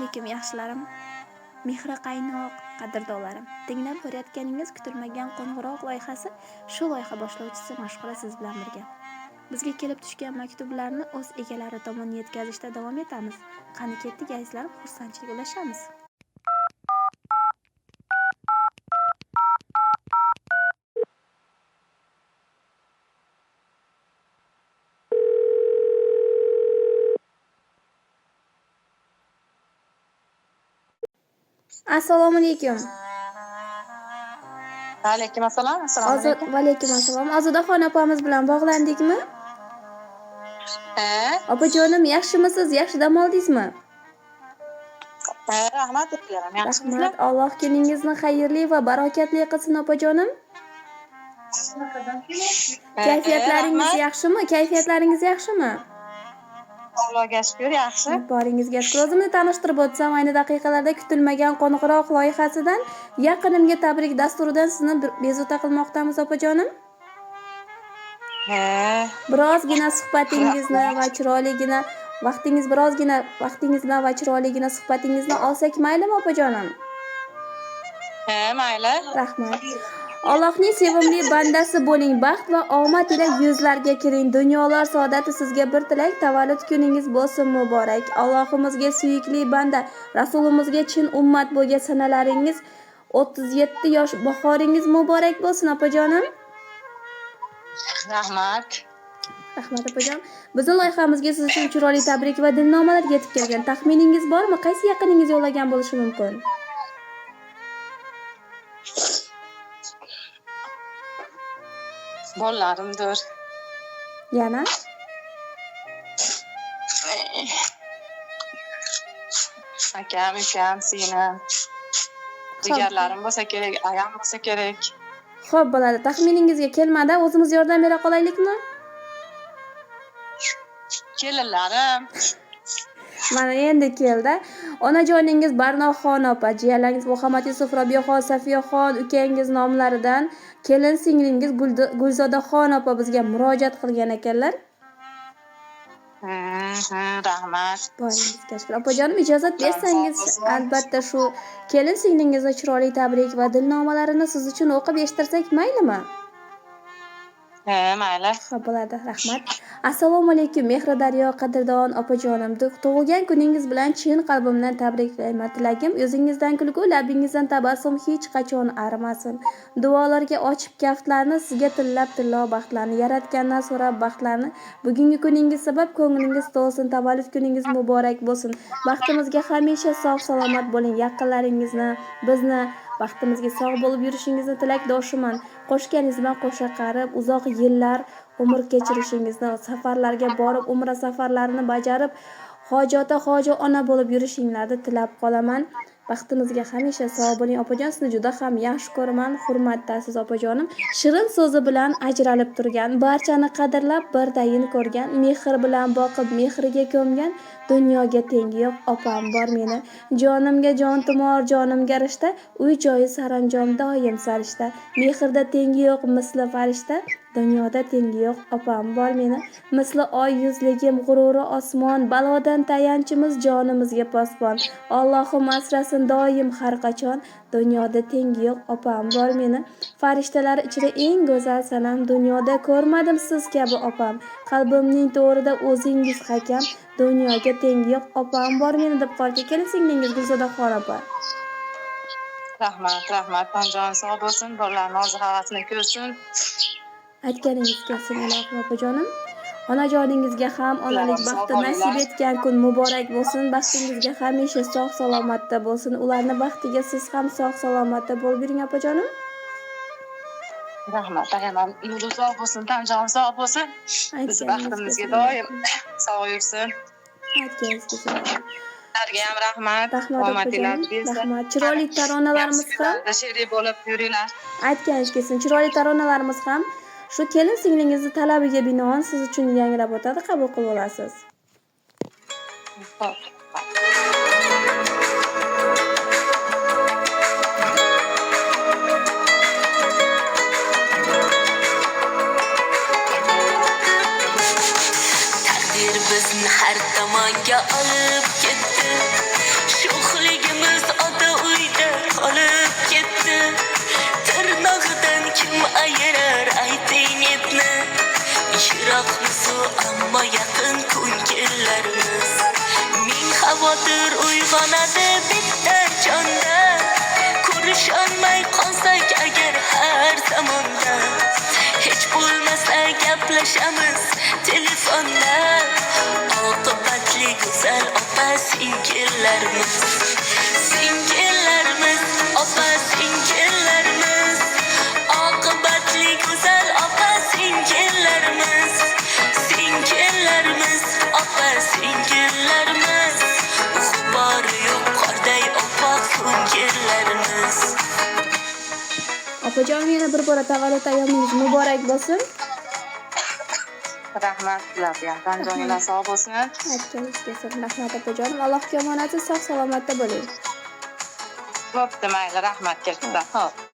alaykum yaxshilarim. Mehri qaynoq qadrdonlarim. Tinglab ko'rayotganingiz kutilmagan qo'ng'iroq loyihasi shu loyiha boshlovchisi Mashhura siz bilan birga. Bizga kelib tushgan maktublarni o'z egalari tomon yetkazishda davom etamiz. Qani ketdik azizlarim, xursandchilik ulashamiz. Assalomu alaykum. Alaykum assalom. Assalomu alaykum. Va alaykum assalom. Ozodaxon opamiz bilan bog'landikmi? Opajonim, yaxshimisiz? Yaxshi dam oldingizmi? Rahmat etilarim. Yaxshimisizlar? Rahmat. Alloh kuningizni xayrli va barokatli qilsin opajonim. Kayfiyatlaringiz yaxshimi? Kayfiyatlaringiz yaxshimi? Allohga shukr, yaxshi. Boringizga shukr. O'zimni tanishtirib o'tsam, ayni daqiqalarda kutilmagan qo'ng'iroq loyihasidan yaqinimga tabrik dasturidan sizni bezovta qilmoqdamiz opajonim. Birozgina suhbatingizni va chiroyligina vaqtingizni va chiroyligina suhbatingizni olsak maylimi opajonim? Mayli. Rahmat. Allohning sevimli bandasi bo'ling, baxt va omad ila yuzlarga kiring. Dunyolar saodati sizga bir tilak, tavallud kuningiz bo'lsin muborak. Allohimizga suyukli banda, Rasulimizga chin ummat bo'lgan sanalaringiz 37 yosh bahoringiz muborak bo'lsin opajonim. Rahmat. Rahmat opajon. Bizning loyihamizga siz uchun chiroyli tabrik va dilnomalar yetib kelgan. Taxminingiz bormi? Qaysi yaqiningiz yo'llagan bo'lishi mumkin? Bolalarimdir. Yana? Akam, ukam, singlim. Jigarlarim bo'lsa kerak, ayam bo'lsa kerak. Xo'p bo'ladi. Taxminingizga kelmadi, o'zimiz yordam bera qolaylikmi? Kelinlarim. Mana endi keldi. Onajoningiz Barnoxon opa, jiyanlaringiz Muhammad Yusuf, Robiyaxon, Safiyaxon, ukangiz nomlaridan kelin singlingiz Gulzodaxon opa bizga murojaat qilgan ekanlar. Rahmat. Boringizga shukr. Opajonim, ijozat bersangiz, albatta shu kelin singlingizga chiroyli tabrik va dilnomalarini siz uchun o'qib eshittirsak maylimi? Mayli. Xo'p bo'ladi, rahmat. Assalomu alaykum Mehridaryo qadrdon opajonim. Tug'ilgan kuningiz bilan chin qalbimdan tabriklayman. Tilagim o'zingizdan kulgu, labingizdan tabassum hech qachon arimasin. Duolarga ochib kaftlarni sizga tillab tillo baxtlarni, yaratgandan so'rab baxtlarni. Bugungi kuningiz sabab ko'nglingiz to'lsin, tavallud kuningiz muborak bo'lsin. Baxtimizga hamisha sog' salomat bo'ling. Yaqinlaringizni, bizni baxtimizga sog' bo'lib yurishingizni tilakdoshiman. Qo'shganingizdan qo'sha qarib, uzoq yillar umr kechirishingizni, safarlarga borib, umra safarlarini bajarib, hoji ona bo'lib yurishinglarni tilab qolaman. Baxtimizga hamisha sog' bo'ling opajon. Sizni juda ham yaxshi ko'raman, hurmatdasiz opajonim. Shirin so'zi bilan ajralib turgan, barchani qadrlab birdayin ko'rgan, mehr bilan boqib, mehriga ko'mgan, dunyoga tengi yo'q opam bor meni. Jonimga jon tumor, jonimga rishta, uy joyi saranjom doim sarishta. Mehrda tengi yo'q misli farishta, dunyoda tengi yo'q opam bor meni. Misli oy yuzligim, g'ururi osmon, balodan tayanchimiz jonimizga posbon. Allohim asrasin doim har qachon, dunyoda tengi yo'q opam bor meni. Farishtalar ichida eng go'zal sanam, dunyoda ko'rmadim siz kabi opam. Qalbimning to'rida o'zingiz hakam, dunyoga tengi yo'q opam bor meni deb qoldi. Kelin singlingiz Gulzodaxon opa. Rahmat, rahmat. Jon sog' bo'lsin, bolalarning ozi havasini ko'rsin. Aytganingiz kelsin ilohim opajonim. Onajoningizga ham onalik baxti nasib etgan kun muborak bo'lsin. Baxtingizga hamisha sog' salomatda bo'lsin. Ularni baxtiga siz ham sog' salomatda bo'lib yuring opajonim. Rahmat. Ayamam umri sog' bo'lsin, jon sog' bo'lsin. Biz baxtimizga doim sog' yursin. Aytganingiz kelsin. Sizlarga ham rahmat. Omadinglar bersin. Rahmat. Chiroyli taronalarimiz ham sherik bo'lib yuringlar. Aytganingiz kelsin. Chiroyli taronalarimiz ham shu kelin singlingizni talabiga binoan siz uchun yangrab o'tadi, qabul qilib olasiz. Taqdir bizni har tomonga olib ketdi. Shu xotir uyg'onadi bitta jonda. Ko'risholmay qolsak agar har zamonda, hech bo'lmasa gaplashamiz telefonda. Oqibatli go'zal opa singillarimiz, singillarimiz, opa singillarimiz. Oqibatli go'zal opa singillarimiz, singillarimiz, opa singillarimiz. G'ubori yo'q qorday opa ko'ngillarimiz. Opajonim, yana bir bora tavallud ayyomingiz muborak bo'lsin. Rahmat sizlarga. Tanjoningiz sog' bo'lsin. Aytganingiz rahmat opajonim. Allohga omonat, sog' salomatda bo'ling. Bo'pti, mayli, rahmat katta. Xo'p.